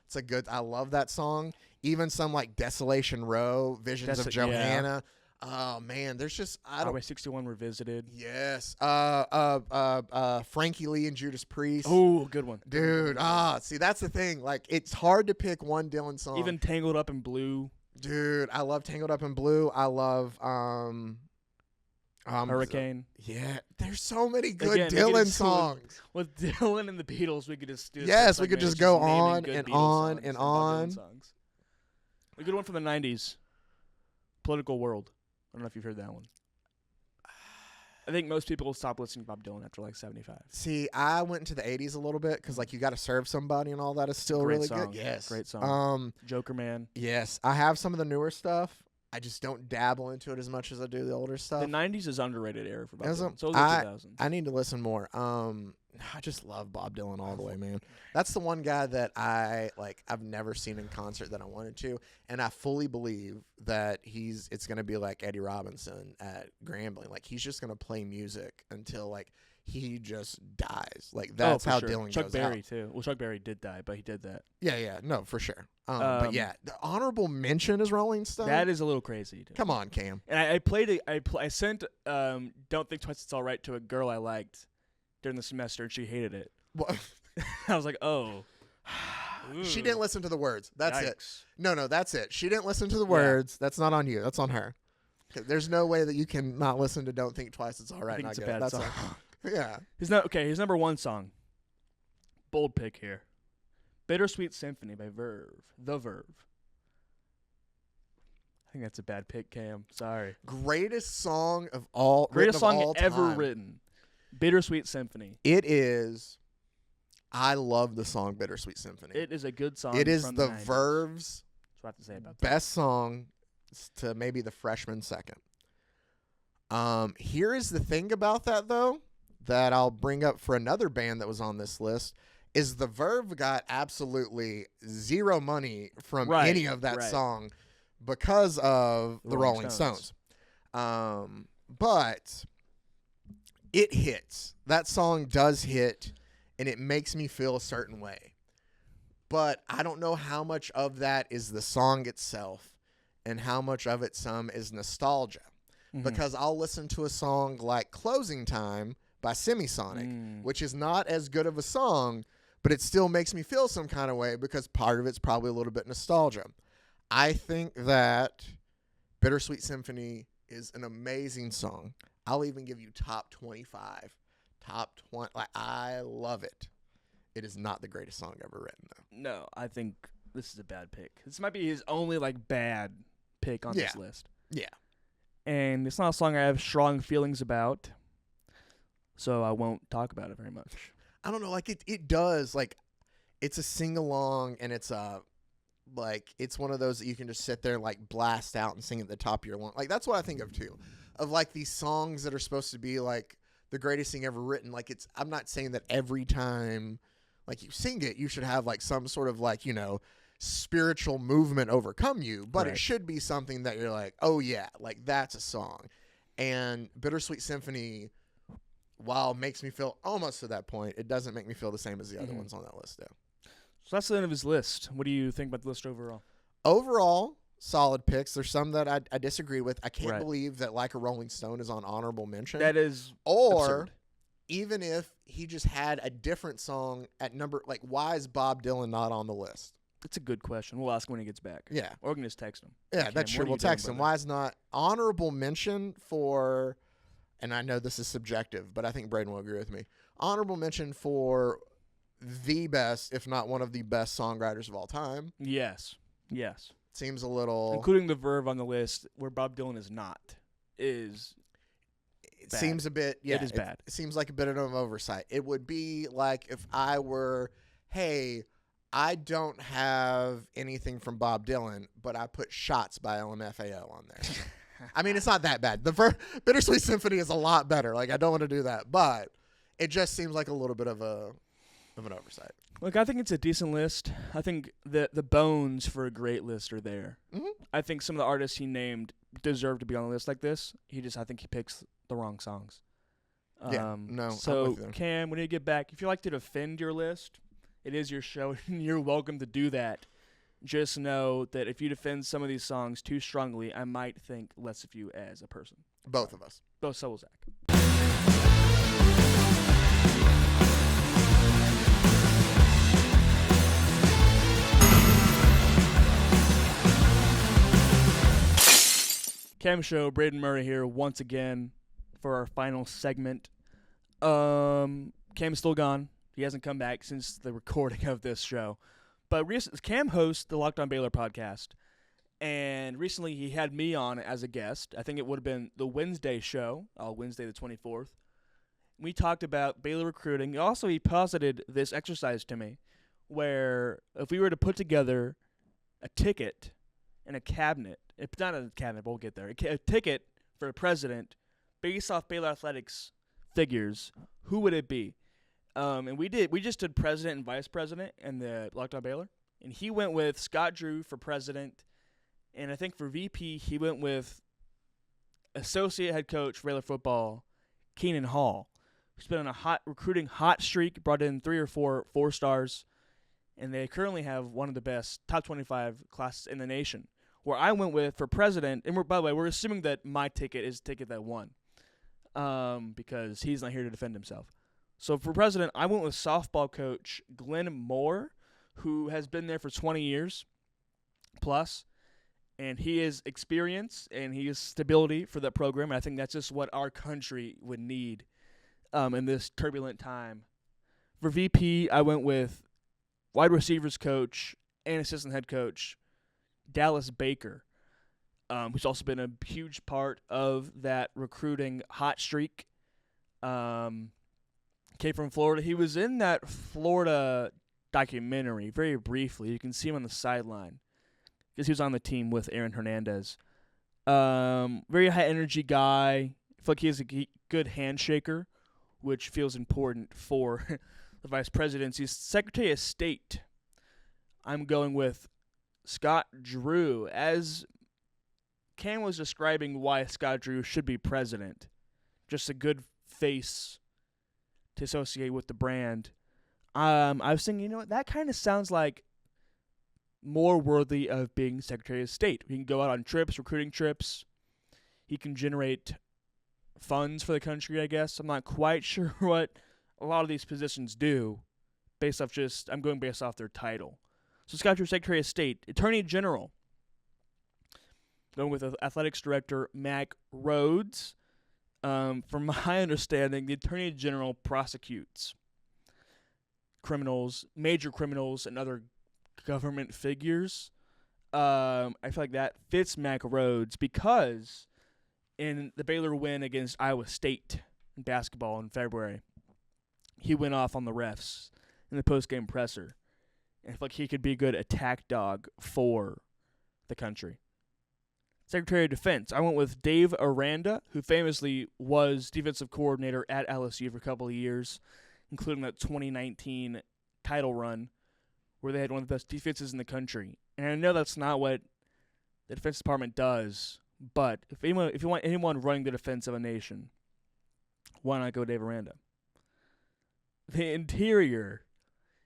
it's a good. I love that song. Even some like Desolation Row, Visions of Johanna. Oh man, there's just Highway 61 Revisited. Yes. Frankie Lee and Judas Priest. Oh, good one. Dude. See, that's the thing. Like, it's hard to pick one Dylan song. Even Tangled Up in Blue. Dude, I love Tangled Up in Blue. I love Hurricane. Yeah, there's so many good Again, we could Dylan just- songs. With Dylan and the Beatles, we could just do. Yes, we could segment just go naming on good and Beatles on songs and Bob Dylan on. songs. A good one from the '90s. Political World. I don't know if you've heard that one. I think most people stop listening to Bob Dylan after like 75. See, I went into the 80s a little bit because, like, You Gotta Serve Somebody and all that is still Great really song. good. Yes. Great song. Joker Man. Yes. I have some of the newer stuff. I just don't dabble into it as much as I do the older stuff. The 90s is underrated era for Bob As a- Dylan. So is the 2000s. I need to listen more. I just love Bob Dylan all the way, man. That's the one guy that I've never seen in concert that I wanted to, and I fully believe that it's gonna be like Eddie Robinson at Grambling. Like he's just gonna play music until like he just dies. Like that's for how sure. Dylan Chuck goes Berry out. too. Well, Chuck Berry did die, but he did that. Yeah, no, for sure. But yeah, the honorable mention is Rolling Stone. That is a little crazy. Dude. Come on, Cam. And I played it. I sent "Don't Think Twice It's All Right" to a girl I liked during the semester, and she hated it. What? I was like, oh. She didn't listen to the words. That's it. Yikes. No, that's it. She didn't listen to the words. That's not on you. That's on her. 'Cause there's no way that you can not listen to "Don't Think Twice It's All Right." I think and it's a not get it. bad That's song. yeah. His number one song. Bold pick here. "Bittersweet Symphony" by Verve. The Verve. I think that's a bad pick, Cam. Sorry. Greatest song of all. Greatest written of song all ever time. written. "Bittersweet Symphony." It is. I love the song "Bittersweet Symphony." It is a good song. It is from the 90s. Verve's That's what I have to say about that. best song to maybe the Freshman second. Here is the thing about that though that I'll bring up for another band that was on this list is the Verve got absolutely zero money from any of that song because of the Rolling Stones. But it hits. That song does hit, and it makes me feel a certain way. But I don't know how much of that is the song itself and how much of it some is nostalgia. Mhm. Because I'll listen to a song like "Closing Time" by Semisonic, which is not as good of a song, but it still makes me feel some kind of way because part of it's probably a little bit nostalgia. I think that "Bittersweet Symphony" is an amazing song. I'll even give you top 25. Top 20. Like, I love it. It is not the greatest song ever written, though. No, I think this is a bad pick. This might be his only bad pick on this list. Yeah. And it's not a song I have strong feelings about, so I won't talk about it very much. I don't know. Like, it does. Like, it's a sing-along, and it's it's one of those that you can just sit there and, blast out and sing at the top of your lungs. Like, that's what I think of, too. Of, these songs that are supposed to be, the greatest thing ever written. I'm not saying that every time, you sing it, you should have, some sort of, spiritual movement overcome you. But it should be something that you're like, oh, yeah, that's a song. And "Bittersweet Symphony," while it makes me feel almost to that point, it doesn't make me feel the same as the other ones on that list, though. So that's the end of his list. What do you think about the list overall? Overall, solid picks. There's some that I disagree with. I can't Right. believe that "Like a Rolling Stone" is on honorable mention. That is Or absurd. even if he just had a different song at number, why is Bob Dylan not on the list? It's a good question. We'll ask him when he gets back. Yeah. Or we can just text him. Yeah, Cam, that's what true. are We'll you doing, text him. brother? Why is not honorable mention for, and I know this is subjective, but I think Braden will agree with me. Honorable mention for the best, if not one of the best songwriters of all time. Yes. Seems a little. Including the Verve on the list, where Bob Dylan is not, is It bad. seems a bit. Yeah, It is bad. It seems like a bit of an oversight. It would be like if I were, hey, I don't have anything from Bob Dylan, but I put "Shots" by LMFAO on there. I mean, it's not that bad. The "Bittersweet Symphony" is a lot better. I don't want to do that, but it just seems like a little bit of an oversight. Look, I think it's a decent list. I think the bones for a great list are there. Mm-hmm. I think some of the artists he named deserve to be on a list like this. I think he picks the wrong songs. Yeah, no, I'm So, with you. Cam, when you get back, if you like to defend your list, it is your show, and you're welcome to do that. Just know that if you defend some of these songs too strongly, I might think less of you as a person. Both of us. Both so will Zach. Cam Show, Braden Murray here once again for our final segment. Cam's still gone. He hasn't come back since the recording of this show. But Cam hosts the Locked on Baylor podcast, and recently he had me on as a guest. I think it would have been the Wednesday show, Wednesday the 24th. We talked about Baylor recruiting. Also, he posited this exercise to me, where if we were to put together a ticket and a cabinet It's not a cabinet, but we'll get there. A ticket for a president based off Baylor Athletics figures. Who would it be? And we just did president and vice president in the Locked On Baylor. And he went with Scott Drew for president. And I think for VP, he went with associate head coach for Baylor football, Keenan Hall, who's been on a hot recruiting hot streak, brought in 3 or 4 stars. And they currently have one of the best top 25 classes in the nation. Where I went with for president, and by the way, we're assuming that my ticket is the ticket that won, because he's not here to defend himself. So for president, I went with softball coach Glenn Moore, who has been there for 20 years plus, and he is experience and he is stability for that program. And I think that's just what our country would need in this turbulent time. For VP, I went with wide receivers coach and assistant head coach Dallas Baker, who's also been a huge part of that recruiting hot streak. Came from Florida. He was in that Florida documentary very briefly. You can see him on the sideline because he was on the team with Aaron Hernandez. Very high energy guy. I feel like he is a good handshaker, which feels important for the vice presidency. Secretary of State, I'm going with Scott Drew. As Cam was describing why Scott Drew should be president, just a good face to associate with the brand. I was thinking, that kind of sounds like more worthy of being Secretary of State. He can go out on trips, recruiting trips. He can generate funds for the country, I guess. I'm not quite sure what a lot of these positions do I'm going based off their title. So Scott Drew, Secretary of State. Attorney General, going with Athletics Director Mac Rhodes. From my understanding, the Attorney General prosecutes criminals, major criminals, and other government figures. I feel like that fits Mac Rhodes because in the Baylor win against Iowa State in basketball in February, he went off on the refs in the post-game presser. And I feel like he could be a good attack dog for the country. Secretary of Defense, I went with Dave Aranda, who famously was defensive coordinator at LSU for a couple of years, including that 2019 title run where they had one of the best defenses in the country. And I know that's not what the Defense Department does, but if you want anyone running the defense of a nation, why not go Dave Aranda? The Interior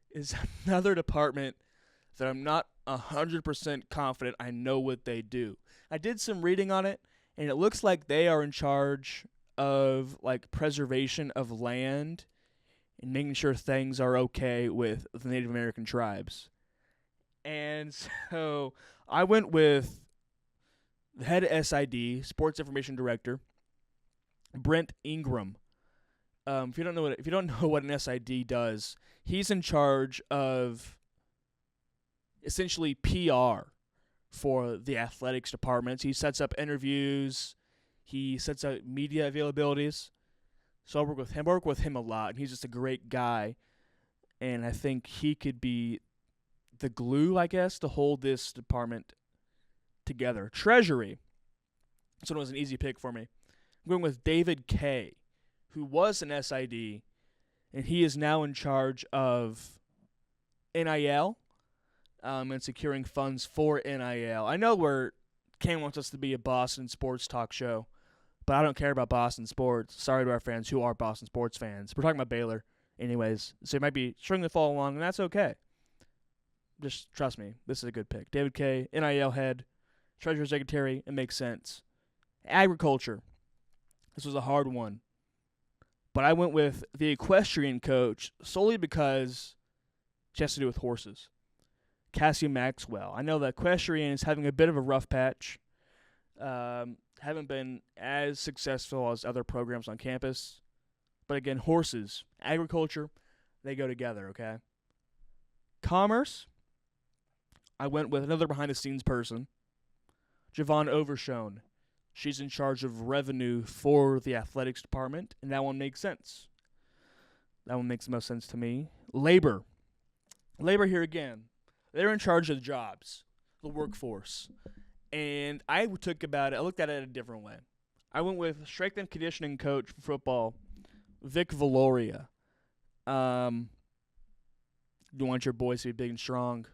is another department that I'm not 100% confident I know what they do. I did some reading on it, and it looks like they are in charge of preservation of land and making sure things are okay with the Native American tribes. And so I went with the head of SID, Sports Information Director, Brent Ingram. If you don't know what an SID does, he's in charge of essentially PR for the athletics departments. He sets up interviews. He sets up media availabilities. So I work with him a lot, and he's just a great guy. And I think he could be the glue, I guess, to hold this department together. Treasury. This one was an easy pick for me. I'm going with David Kay, who was an SID, and he is now in charge of NIL. And securing funds for NIL. I know where Cam wants us to be a Boston sports talk show, but I don't care about Boston sports. Sorry to our fans who are Boston sports fans. We're talking about Baylor anyways, so it might be struggling to follow along, and that's okay. Just trust me, this is a good pick. David Kay, NIL head, Treasury Secretary, it makes sense. Agriculture. This was a hard one, but I went with the equestrian coach solely because it has to do with horses. Cassie Maxwell. I know that equestrian is having a bit of a rough patch. Haven't been as successful as other programs on campus. But again, horses, agriculture, they go together, okay? Commerce. I went with another behind-the-scenes person, Javon Overshone. She's in charge of revenue for the athletics department, and that one makes sense. That one makes the most sense to me. Labor. Labor here again. They're in charge of the jobs, the workforce. And I looked at it a different way. I went with strength and conditioning coach for football, Vic Valoria. You want your boys to be big and strong,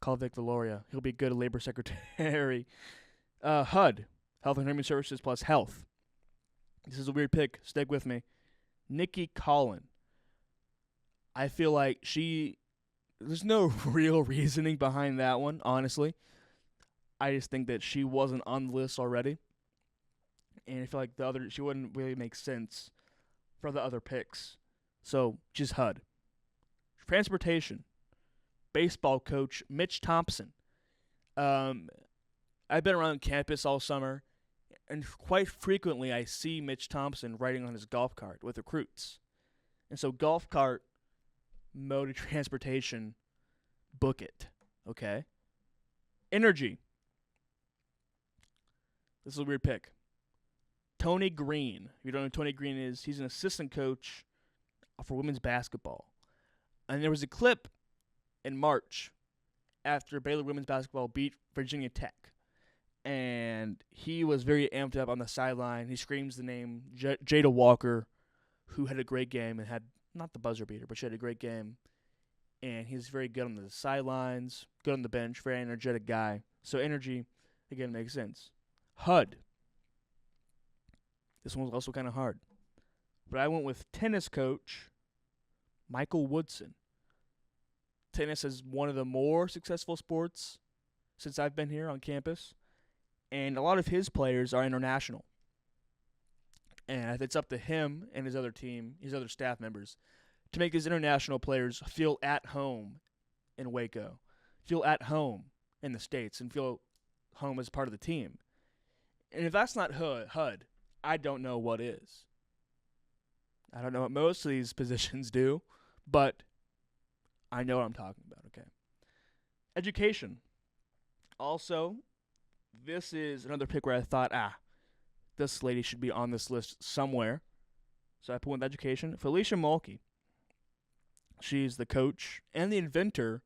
call Vic Valoria. He'll be good labor secretary. HUD, Health and Human Services plus Health. This is a weird pick. Stick with me. Nikki Collin. I feel like there's no real reasoning behind that one, honestly. I just think that she wasn't on the list already. And I feel like she wouldn't really make sense for the other picks. So, just HUD. Transportation. Baseball coach Mitch Thompson. I've been around campus all summer, and quite frequently I see Mitch Thompson riding on his golf cart with recruits. And so golf cart, mode of transportation, book it. Okay? Energy. This is a weird pick. Tony Green. If you don't know who Tony Green is, he's an assistant coach for women's basketball. And there was a clip in March after Baylor women's basketball beat Virginia Tech. And he was very amped up on the sideline. He screams the name Jada Walker, who had a great game and had, not the buzzer beater, but she had a great game. And he's very good on the sidelines, good on the bench, very energetic guy. So energy, again, makes sense. HUD. This one was also kind of hard. But I went with tennis coach Michael Woodson. Tennis is one of the more successful sports since I've been here on campus. And a lot of his players are international. And it's up to him and his other team, his other staff members, to make these international players feel at home in Waco, feel at home in the States, and feel home as part of the team. And if that's not HUD, I don't know what is. I don't know what most of these positions do, but I know what I'm talking about, okay? Education. Also, this is another pick where I thought, this lady should be on this list somewhere. So I put with education. Felicia Mulkey. She's the coach and the inventor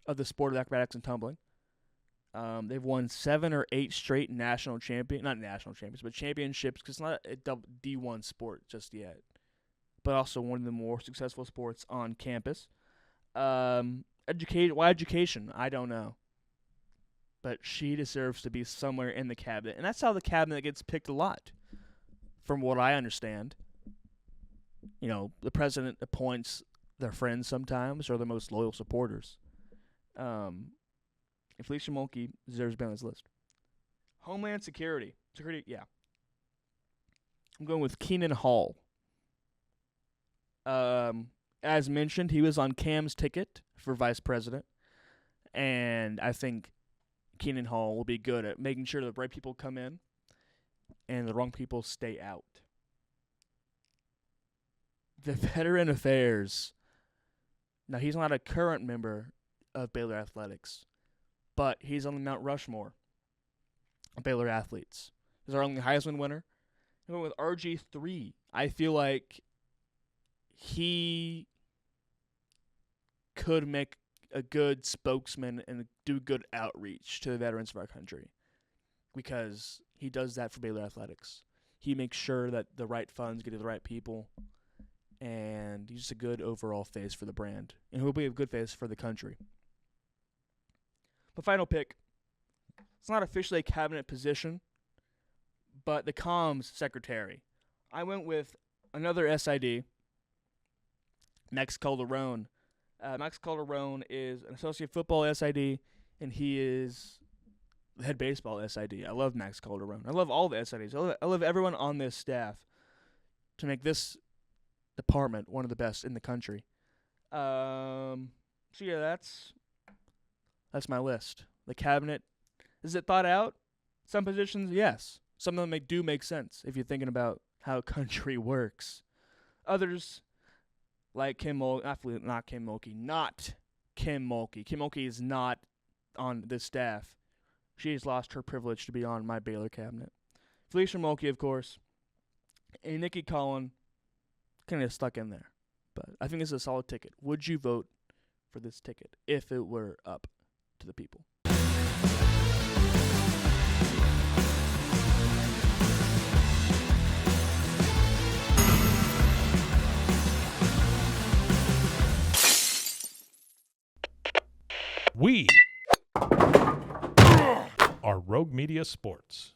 of the sport of acrobatics and tumbling. They've won 7 or 8 straight not national champions, but championships, because it's not a D1 sport just yet. But also one of the more successful sports on campus. Why education? I don't know. But she deserves to be somewhere in the cabinet. And that's how the cabinet gets picked a lot, from what I understand. You know, the president appoints their friends sometimes or their most loyal supporters. And Felicia Mulkey deserves to be on this list. Homeland Security. Yeah. I'm going with Keenan Hall. As mentioned, he was on Cam's ticket for vice president. And I think Keenan Hall will be good at making sure the right people come in and the wrong people stay out. The Veteran Affairs. Now, he's not a current member of Baylor Athletics, but he's on the Mount Rushmore of Baylor athletes. He's our only Heisman winner. I went with RG3. I feel like he could make a good spokesman and do good outreach to the veterans of our country, because he does that for Baylor Athletics. He makes sure that the right funds get to the right people, and he's just a good overall face for the brand, and he'll be a good face for the country. The final pick, it's not officially a cabinet position, but the comms secretary. I went with another SID, Max Calderon. Max Calderon is an associate football SID, and he is the head baseball SID. I love Max Calderon. I love all the SIDs. I love everyone on this staff to make this department one of the best in the country. So yeah, that's my list. The cabinet, is it thought out? Some positions, yes. Some of them do make sense if you're thinking about how a country works. Others, like Kim Mulkey. Kim Mulkey is not on this staff. She has lost her privilege to be on my Baylor cabinet. Felicia Mulkey, of course, and Nikki Collin kind of stuck in there. But I think this is a solid ticket. Would you vote for this ticket if it were up to the people? We are Rogue Media Sports.